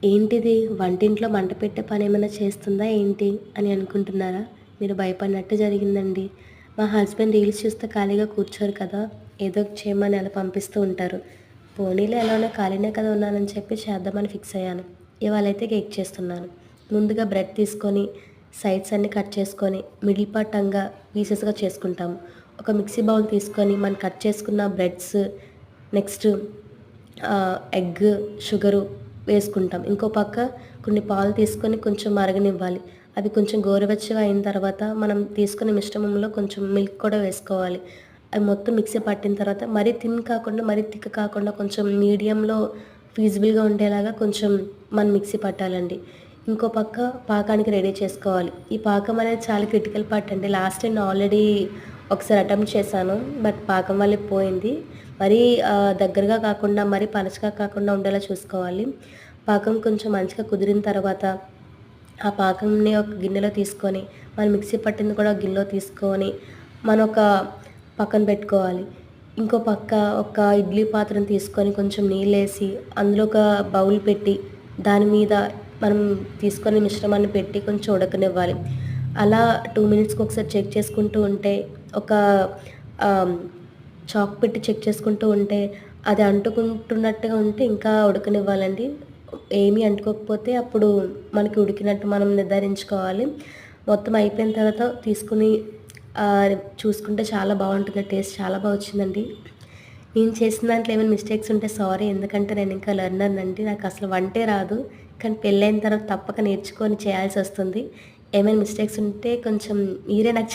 ఏంటిది వంటింట్లో మంట పెట్టే పనేమైనా చేస్తుందా ఏంటి అని అనుకుంటున్నారా? మీరు భయపడినట్టు జరిగిందండి. మా హస్బెండ్ రీల్స్ చూస్తే ఖాళీగా కూర్చోరు కదా! ఏదో ఒకటి చేయమని అలా పంపిస్తూ ఉంటారు. పోనీలే ఎలానో ఖాళీనే కదా ఉన్నానని చెప్పి చేద్దామని ఫిక్స్ అయ్యాను. ఇవాళైతే కేక్ చేస్తున్నాను. ముందుగా బ్రెడ్ తీసుకొని సైడ్స్ అన్నీ కట్ చేసుకొని మిడిల్ పార్ట్ పీసెస్‌గా చేసుకుంటాము. ఒక మిక్సీ బౌల్ తీసుకొని మనం కట్ చేసుకున్న బ్రెడ్స్ నెక్స్ట్ ఎగ్, షుగరు వేసుకుంటాం. ఇంకో పక్క కొన్ని పాలు తీసుకొని కొంచెం మరగనివ్వాలి. అవి కొంచెం గోరువెచ్చగా అయిన తర్వాత మనం తీసుకున్న మిశ్రమంలో కొంచెం మిల్క్ కూడా వేసుకోవాలి. అవి మొత్తం మిక్సీ పట్టిన తర్వాత మరీ థిన్ కాకుండా, మరీ థిక్ కాకుండా కొంచెం మీడియంలో ఫీజిబుల్‌గా ఉండేలాగా కొంచెం మనం మిక్సీ పట్టాలండి. ఇంకో పక్క పాకానికి రెడీ చేసుకోవాలి. ఈ పాకం అనేది చాలా క్రిటికల్ పార్ట్ అండి. లాస్ట్ టైం నేను ఆల్రెడీ ఒకసారి అటెంప్ట్ చేశాను. బట్ పాకం వల్లే పోయింది. మరీ దగ్గరగా కాకుండా, మరీ పలచగా కాకుండా ఉండేలా చూసుకోవాలి. పాకం కొంచెం మంచిగా కుదిరిన తర్వాత, ఆ పాకంని ఒక గిన్నెలో తీసుకొని, మనం మిక్సీ పట్టింది కూడా ఒక గిన్నెలో తీసుకొని, మనం ఒక పక్కన పెట్టుకోవాలి. ఇంకో పక్క ఒక ఇడ్లీ పాత్రను తీసుకొని కొంచెం నీళ్ళేసి, అందులో ఒక బౌల్ పెట్టి, దాని మీద మనం తీసుకొని మిశ్రమాన్ని పెట్టి కొంచెం ఉడకనివ్వాలి. అలా 2 మినిట్స్‌కి ఒకసారి చెక్ చేసుకుంటూ ఉంటే, ఒక ఆహ్, చాక్ పెట్టి చెక్ చేసుకుంటూ ఉంటే, అది అంటుకుంటున్నట్టుగా ఉంటే ఇంకా ఉడకనివ్వాలండి. ఏమీ అంటుకోకపోతే అప్పుడు మనకి ఉడికినట్టు మనం నిర్ధారించుకోవాలి. మొత్తం అయిపోయిన తర్వాత తీసుకొని చూసుకుంటే చాలా బావుంటుంది. టేస్ట్ చాలా వచ్చిందండి. నేను చేసిన దాంట్లో ఏమైనా మిస్టేక్స్ ఉంటే సారీ. ఎందుకంటే నేను ఇంకా లెర్నర్‌నండి. నాకసలు వంటే రాదు. కానీ పెళ్ళైన తర్వాత తప్పక నేర్చుకొని చేయాల్సొస్తుంది. ఏమైనా మిస్టేక్స్ ఉంటే కొంచెం మీరే నాకు